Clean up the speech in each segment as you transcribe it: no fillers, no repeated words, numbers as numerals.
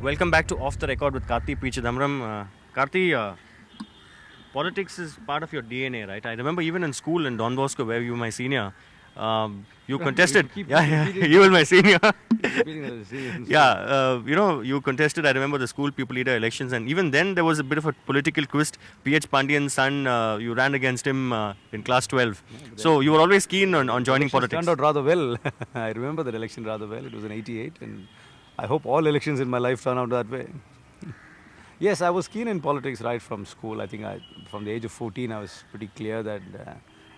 Welcome back to Off the Record with Karti Chidambaram. Karti, politics is part of your DNA, right? I remember even in school in Don Bosco, where you were my senior, you contested. Yeah, you were my senior. Repeating that in Yeah, school. you contested. I remember the school people leader elections, and even then there was a bit of a political twist. P.H. Pandian's son, you ran against him in class 12. Yeah, but So you were always keen on the joining elections turned politics. out rather well. I remember that election rather well. It was in '88, and I hope all elections in my life turn out that way. Yes, I was keen in politics right from school. I think from the age of 14, I was pretty clear that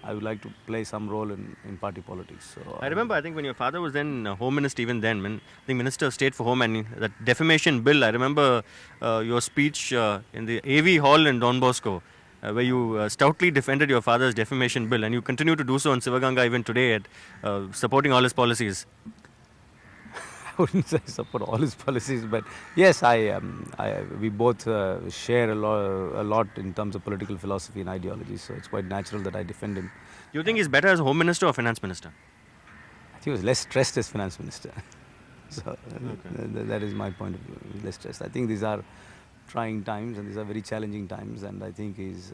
I would like to play some role in party politics. So I remember, I think when your father was then Home Minister, even then, when I think Minister of State for Home and that defamation bill, I remember your speech in the AV Hall in Don Bosco, where you stoutly defended your father's defamation bill, and you continue to do so in Sivaganga even today, at supporting all his policies. I wouldn't say I support all his policies, but yes, we both share a lot in terms of political philosophy and ideology. So it's quite natural that I defend him. Do you think he's better as Home Minister or Finance Minister? I think he was less stressed as finance minister. So that is my point of view. Less stressed. I think these are trying times and these are very challenging times, and I think he's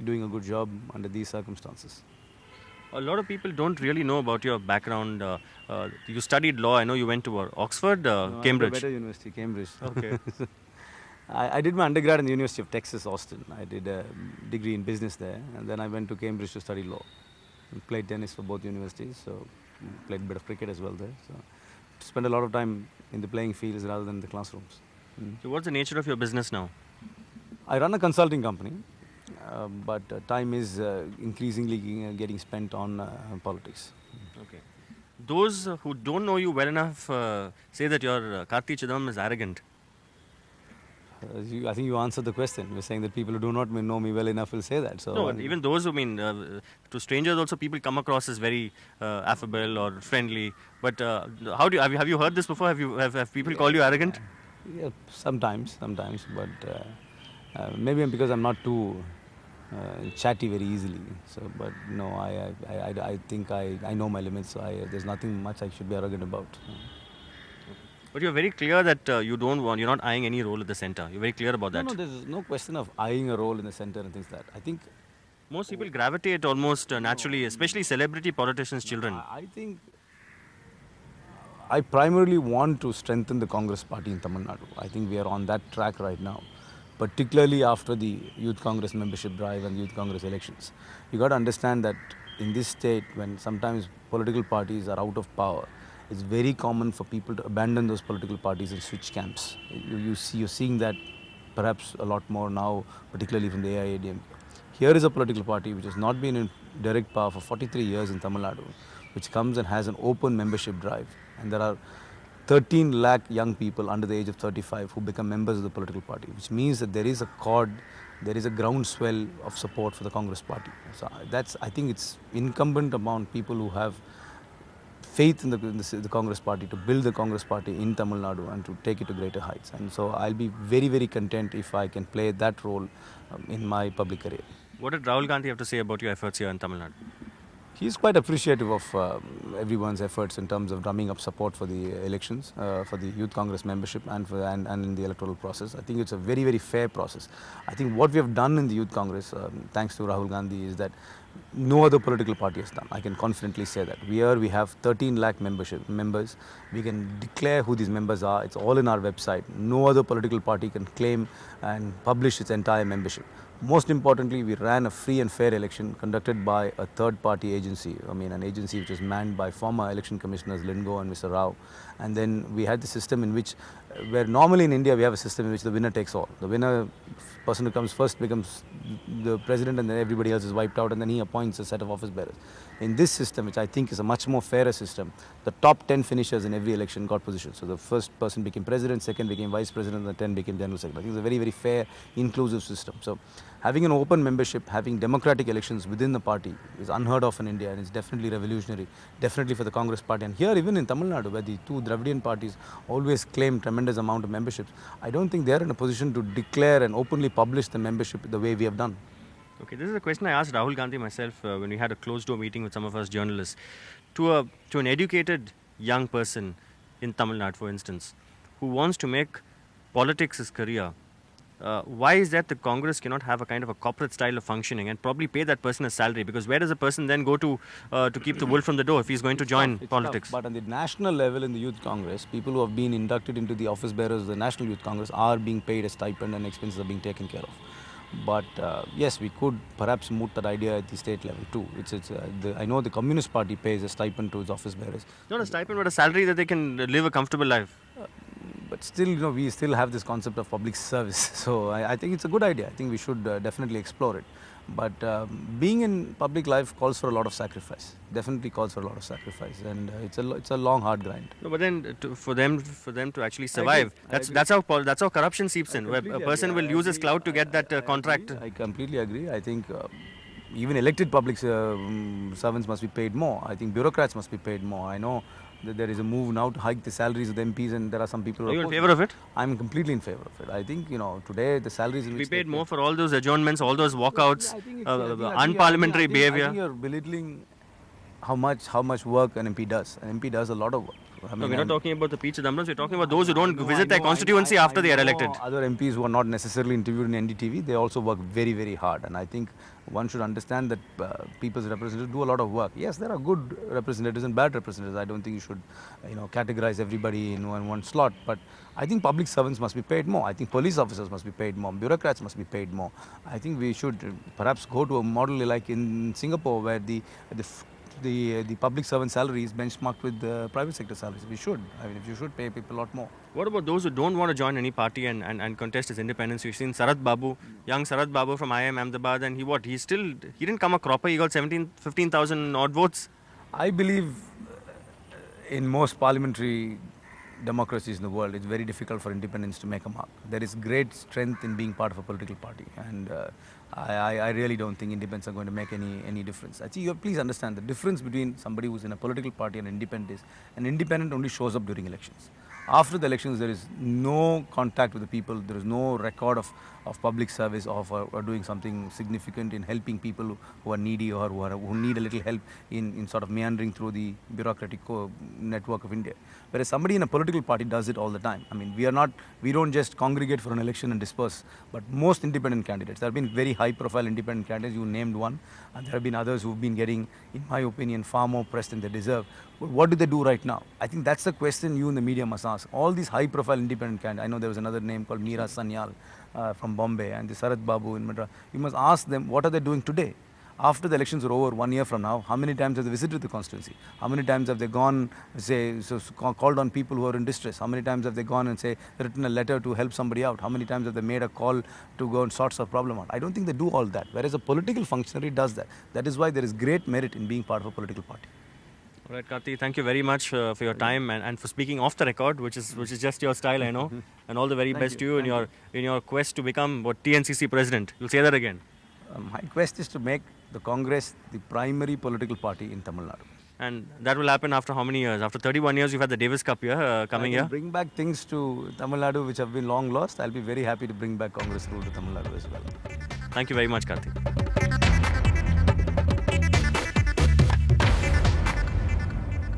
doing a good job under these circumstances. A lot of people don't really know about your background. You studied law. I know you went to Oxford, No, I went to a Cambridge. better university, Cambridge. Okay. I did my undergrad in the University of Texas, Austin. I did a degree in business there, and then I went to Cambridge to study law. And played tennis for both universities, so played a bit of cricket as well there. So spent a lot of time in the playing fields rather than the classrooms. So what's the nature of your business now? I run a consulting company, but time is increasingly getting spent on politics. Okay. Those who don't know you well enough say that your Karti Chidambaram is arrogant. I think you answered the question. You're saying that people who do not know me well enough will say that. So No, even those who mean to strangers also people come across as very affable or friendly. But how do you, have you heard this before? Have people called you arrogant? yeah, sometimes, but maybe because I'm not too chatty very easily. So, but no, I think I know my limits. So there's nothing much I should be arrogant about. But you're very clear that you're not eyeing any role at the center. You're very clear about that. No, there's no question of eyeing a role in the center and things like that. I think Most people gravitate almost naturally, especially celebrity politicians' children. I think I primarily want to strengthen the Congress party in Tamil Nadu. I think we are on that track right now, particularly after the Youth Congress membership drive and Youth Congress elections. You got to understand that in this state, when sometimes political parties are out of power, it's very common for people to abandon those political parties and switch camps. You're seeing that perhaps a lot more now, particularly from the AIADM. Here is a political party which has not been in direct power for 43 years in Tamil Nadu, which comes and has an open membership drive. And there are 13 lakh young people under the age of 35 who become members of the political party, which means that there is a chord, there is a groundswell of support for the Congress party. So I think it's incumbent upon people who have faith in the Congress party to build the Congress party in Tamil Nadu and to take it to greater heights. And so I'll be very, very content if I can play that role in my public career. What did Rahul Gandhi have to say about your efforts here in Tamil Nadu? He's quite appreciative of everyone's efforts in terms of drumming up support for the elections, for the Youth Congress membership and in the electoral process. I think it's a very, very fair process. I think what we have done in the Youth Congress, thanks to Rahul Gandhi, is that no other political party has done. I can confidently say that. We have 13 lakh members. We can declare who these members are. It's all in our website. No other political party can claim and publish its entire membership. Most importantly, we ran a free and fair election conducted by a third-party agency. I mean, an agency which was manned by former election commissioners Lingo and Mr. Rao. And then we had the system in which, where normally in India we have a system in which the winner takes all. The winner, person who comes first becomes the president, and then everybody else is wiped out, and then he appoints a set of office bearers. In this system, which I think is a much more fairer system, the top 10 finishers in every election got positions. So the first person became president, second became vice president, and the 10 became general secretary. I think it's a very, very fair, inclusive system. So having an open membership, having democratic elections within the party is unheard of in India, and it's definitely revolutionary, definitely for the Congress party. And here, even in Tamil Nadu, where the two Dravidian parties always claim tremendous amount of memberships, I don't think they are in a position to declare and openly publish the membership the way we have done. Okay, this is a question I asked Rahul Gandhi myself when we had a closed-door meeting with some of us journalists. To an educated young person in Tamil Nadu, for instance, who wants to make politics his career, why is that the Congress cannot have a kind of a corporate style of functioning and probably pay that person a salary? Because where does a person then go to keep the wolf from the door if he's going to join politics? But on the national level in the Youth Congress, people who have been inducted into the office bearers of the National Youth Congress are being paid a stipend and expenses are being taken care of. But yes, we could perhaps moot that idea at the state level too. I know the Communist Party pays a stipend to its office bearers. Not a stipend, but a salary that they can live a comfortable life. But still, we still have this concept of public service. So I think it's a good idea. I think we should definitely explore it. But being in public life calls for a lot of sacrifice. Definitely calls for a lot of sacrifice, and it's a long, hard grind. No, but then for them to actually survive, that's how corruption seeps in. Where a person will use his clout to get that contract. I completely agree. I think even elected public servants must be paid more. I think bureaucrats must be paid more. I know that there is a move now to hike the salaries of the MPs, and there are some people. Are you in favor of it? I'm completely in favor of it. I think today the salaries. We paid more for all those adjournments, all those walkouts, unparliamentary behavior. I think you're belittling how much work an MP does. An MP does a lot of work. No, we're not talking about the P. Chidambarams, we're talking about those who don't visit their constituency after they are elected. Other MPs who are not necessarily interviewed in NDTV, they also work very, very hard. And I think one should understand that people's representatives do a lot of work. Yes, there are good representatives and bad representatives. I don't think you should categorize everybody in one slot. But I think public servants must be paid more. I think police officers must be paid more. Bureaucrats must be paid more. I think we should perhaps go to a model like in Singapore where the public servant salary is benchmarked with the private sector salaries. We should. I mean, if you should pay people a lot more. What about those who don't want to join any party and contest as independence? We've seen Sarat Babu, young Sarat Babu from IIM Ahmedabad, and he didn't come a cropper. He got 15,000 odd votes. I believe in most parliamentary democracies in the world, it's very difficult for independents to make a mark. There is great strength in being part of a political party, and I really don't think independents are going to make any difference. I think please understand the difference between somebody who's in a political party and an independent is an independent only shows up during elections. After the elections, there is no contact with the people. There is no record of public service or doing something significant in helping people who are needy or who need a little help in sort of meandering through the bureaucratic network of India. Whereas somebody in a political party does it all the time. I mean, we don't just congregate for an election and disperse, but most independent candidates. There have been very high-profile independent candidates. You named one, and there have been others who've been getting, in my opinion, far more press than they deserve. But what do they do right now? I think that's the question you in the media must ask. All these high-profile independent candidates. I know there was another name called Meera Sanyal from Bombay, and the Sarat Babu in Madras. You must ask them, what are they doing today? After the elections are over 1 year from now, how many times have they visited the constituency? How many times have they gone, called on people who are in distress? How many times have they gone and written a letter to help somebody out? How many times have they made a call to go and sort some problem out? I don't think they do all that, whereas a political functionary does that. That is why there is great merit in being part of a political party. All right, Karti, thank you very much for your time and for speaking off the record, which is just your style, I know. And all the very best to you in your quest to become TNCC president. You'll say that again. My quest is to make the Congress the primary political party in Tamil Nadu. And that will happen after how many years? After 31 years, you've had the Davis Cup here, coming here. Bring back things to Tamil Nadu which have been long lost. I'll be very happy to bring back Congress rule to Tamil Nadu as well. Thank you very much, Karti.